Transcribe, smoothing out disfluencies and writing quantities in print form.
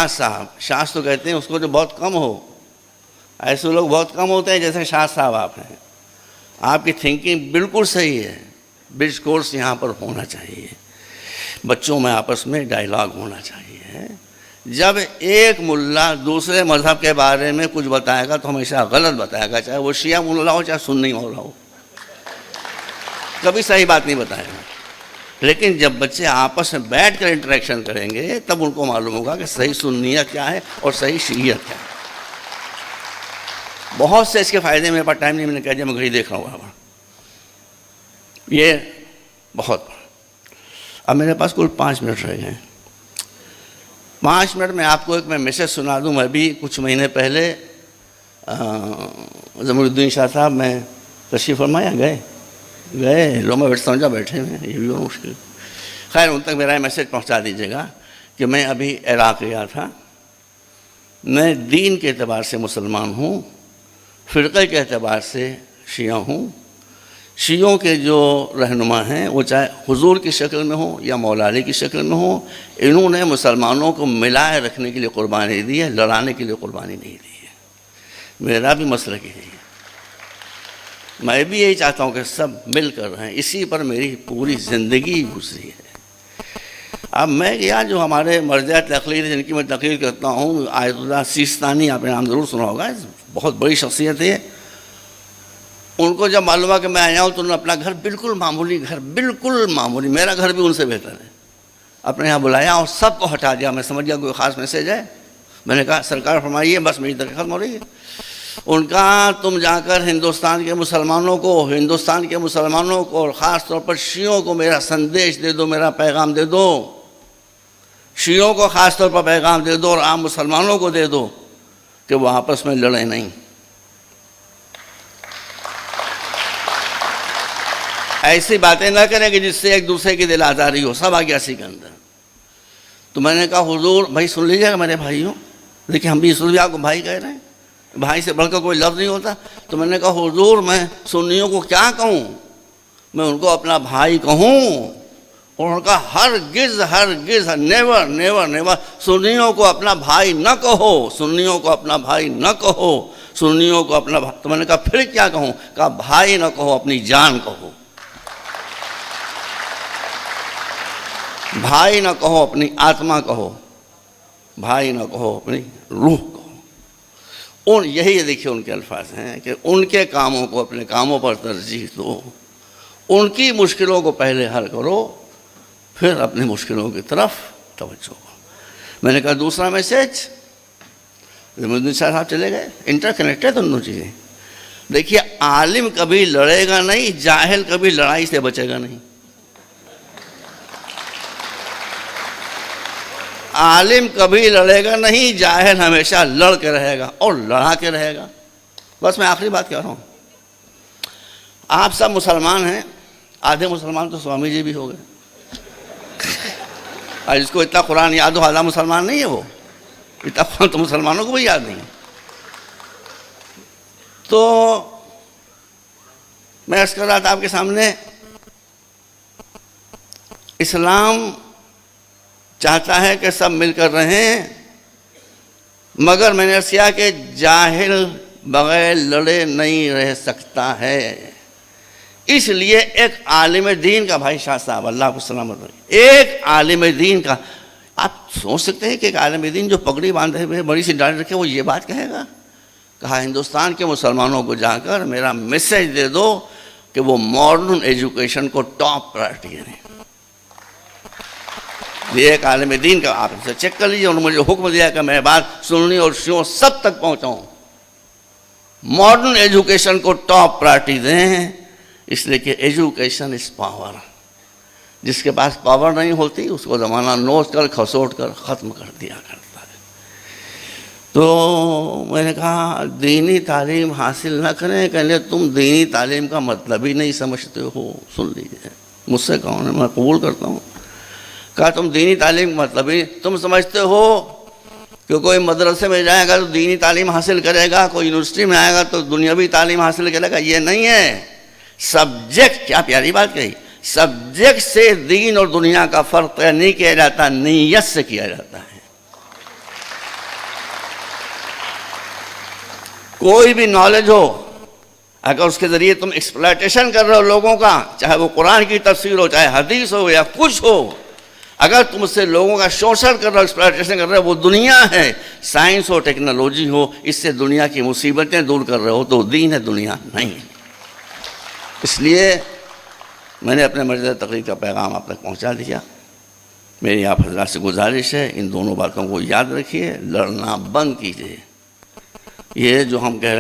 صاحب، شاہ تو کہتے ہیں اس کو جو بہت کم ہو، ایسے لوگ بہت کم ہوتے ہیں جیسے شاہ صاحب آپ ہیں. آپ کی تھنکنگ بالکل صحیح ہے. برج کورس یہاں پر ہونا چاہیے، بچوں میں آپس میں ڈائیلاگ ہونا چاہیے. جب ایک ملا دوسرے مذہب کے بارے میں کچھ بتائے گا تو ہمیشہ غلط بتائے گا، چاہے وہ شیعہ ملا ہو چاہے سنی مولا ہو، کبھی صحیح بات نہیں بتائے گا. لیکن جب بچے آپس میں بیٹھ کر انٹریکشن کریں گے تب ان کو معلوم ہوگا کہ صحیح سنیت کیا ہے اور صحیح شیعیت کیا ہے. بہت سے اس کے فائدے میرے پاس ٹائم نہیں، میں نے کہا جب میں گھڑی دیکھ رہا ہوں یہ بہت. اب میرے پاس کل 5 منٹ رہ گئے. 5 منٹ میں آپ کو ایک میں میسج سنا دوں. میں بھی کچھ مہینے پہلے ضمیر الدین شاہ صاحب میں تشریف فرمایا گئے لو میں سمجھا بیٹھے ہوئے، یہ بھی مشکل. خیر ان تک میرا یہ میسج پہنچا دیجیے گا کہ میں ابھی عراق گیا تھا. میں دین کے اعتبار سے مسلمان ہوں، فرقے کے اعتبار سے شیعہ ہوں. شیعوں کے جو رہنما ہیں وہ چاہے حضور کی شکل میں ہوں یا مولا علی کی شکل میں ہوں، انہوں نے مسلمانوں کو ملائے رکھنے کے لیے قربانی دی ہے، لڑانے کے لیے قربانی نہیں دی ہے. میرا بھی مسلک یہی ہے. میں بھی یہی چاہتا ہوں کہ سب مل کر رہیں. اسی پر میری پوری زندگی گزری ہے. اب میں گیا جو ہمارے مرجع تقلید جن کی میں تقریر کرتا ہوں، آیت اللہ سیستانی، آپ نے نام ضرور سنا ہوگا، بہت بڑی شخصیت ہے. ان کو جب معلوم ہوا کہ میں آیا ہوں تو انہوں نے اپنا گھر بالکل معمولی، میرا گھر بھی ان سے بہتر ہے، اپنے یہاں بلایا اور سب کو ہٹا دیا. میں سمجھ گیا کوئی خاص میسج ہے. میں نے کہا سرکار فرمائیے، بس میری تقریر ختم ہو رہی ہے. ان کا تم جا کر ہندوستان کے مسلمانوں کو اور خاص طور پر شیعوں کو میرا سندیش دے دو، میرا پیغام دے دو. شیعوں کو خاص طور پر پیغام دے دو اور عام مسلمانوں کو دے دو کہ وہ آپس میں لڑیں نہیں. ایسی باتیں نہ کریں کہ جس سے ایک دوسرے کی دل آزاری ہو. سب آ گیا اسی کے اندر. تو میں نے کہا حضور بھائی سن لیجیے گا میرے بھائیوں، دیکھیں ہم بھی اس لیے آپ کو بھائی کہہ رہے ہیں، بھائی سے بڑھ کر کوئی لفظ نہیں ہوتا. تو میں نے کہا حضور میں سنیوں کو کیا کہوں، میں ان کو اپنا بھائی کہوں؟ اور ان کا ہرگز نیور سنیوں کو اپنا بھائی نہ کہو، سنیوں کو اپنا بھائی نہ کہو، سنیوں کو اپنا بھائی. تو میں نے کہا پھر کیا کہوں؟ کہا بھائی نہ کہو، اپنی جان کہو. بھائی نہ کہو، اپنی آتما کہو. بھائی نہ کہو، اپنی روح کہو. یہی دیکھیے ان کے الفاظ ہیں کہ ان کے کاموں کو اپنے کاموں پر ترجیح دو، ان کی مشکلوں کو پہلے حل کرو، پھر اپنی مشکلوں کی طرف توجہ کرو. میں نے کہا دوسرا میسج. ضمیر الدین شاہ صاحب چلے گئے. انٹر کنیکٹڈ دونوں چیزیں. دیکھیے عالم کبھی لڑے گا نہیں، جاہل کبھی لڑائی سے بچے گا نہیں. عالم کبھی لڑے گا نہیں، جاہل ہمیشہ لڑ کے رہے گا اور لڑا کے رہے گا. بس میں آخری بات کہہ رہا ہوں. آپ سب مسلمان ہیں، آدھے مسلمان تو سوامی جی بھی ہو گئے. اور جس کو اتنا قرآن یاد ہو آدھا مسلمان نہیں ہے. وہ اتنا قرآن تو مسلمانوں کو بھی یاد نہیں. تو میں عرض کر رہا تھا آپ کے سامنے، اسلام چاہتا ہے کہ سب مل کر رہیں، مگر میں نے عرض کیا کہ جاہل بغیر لڑے نہیں رہ سکتا ہے. اس لیے ایک عالم دین کا، بھائی شاہ صاحب اللہ کو سلامت رکھے، ایک عالم دین کا، آپ سوچ سکتے ہیں کہ ایک عالم دین جو پگڑی باندھے ہوئے بڑی سی ڈاڑھی رکھے وہ یہ بات کہے گا؟ کہا ہندوستان کے مسلمانوں کو جا کر میرا میسج دے دو کہ وہ ماڈرن ایجوکیشن کو ٹاپ پرائرٹی دیں. یہ ایک عالم دین کا، آپ سے چیک کر لیجیے. انہوں نے مجھے حکم دیا کہ میں بات سننی اور شیعوں سب تک پہنچاؤں. ماڈرن ایجوکیشن کو ٹاپ پرائرٹی دیں، اس لیے کہ ایجوکیشن از پاور. جس کے پاس پاور نہیں ہوتی اس کو زمانہ نوچ کر کھسوٹ کر ختم کر دیا کرتا ہے. تو میں نے کہا دینی تعلیم حاصل نہ کریں، کہنے تم دینی تعلیم کا مطلب ہی نہیں سمجھتے ہو. سن لیجیے مجھ سے کہو، میں قبول کرتا ہوں. کہا تم دینی تعلیم کا مطلب ہی تم سمجھتے ہو کہ کوئی مدرسے میں جائے گا تو دینی تعلیم حاصل کرے گا، کوئی یونیورسٹی میں آئے گا تو دنیاوی تعلیم حاصل کرے گا. یہ نہیں ہے. سبجیکٹ، کیا پیاری بات کہی، سبجیکٹ سے دین اور دنیا کا فرق نہیں کیا جاتا، نیت سے کیا جاتا ہے. کوئی بھی نالج ہو، اگر اس کے ذریعے تم ایکسپلائٹیشن کر رہے ہو لوگوں کا، چاہے وہ قرآن کی تفسیر ہو، چاہے حدیث ہو یا کچھ ہو، اگر تم اس سے لوگوں کا شوشن کر رہے ہو، ایکسپلائٹیشن کر رہے ہو، وہ دنیا ہے، سائنس ہو، ٹیکنالوجی ہو، اس سے دنیا کی مصیبتیں دور کر رہے ہو، تو دین ہے، دنیا نہیں۔ اس لیے میں نے اپنے مرجع تقریر کا پیغام آپ تک پہنچا دیا۔ میری آپ حضرات سے گزارش ہے، ان دونوں باتوں کو یاد رکھیے، لڑنا بند کیجیے۔ یہ جو ہم کہہ رہے ہیں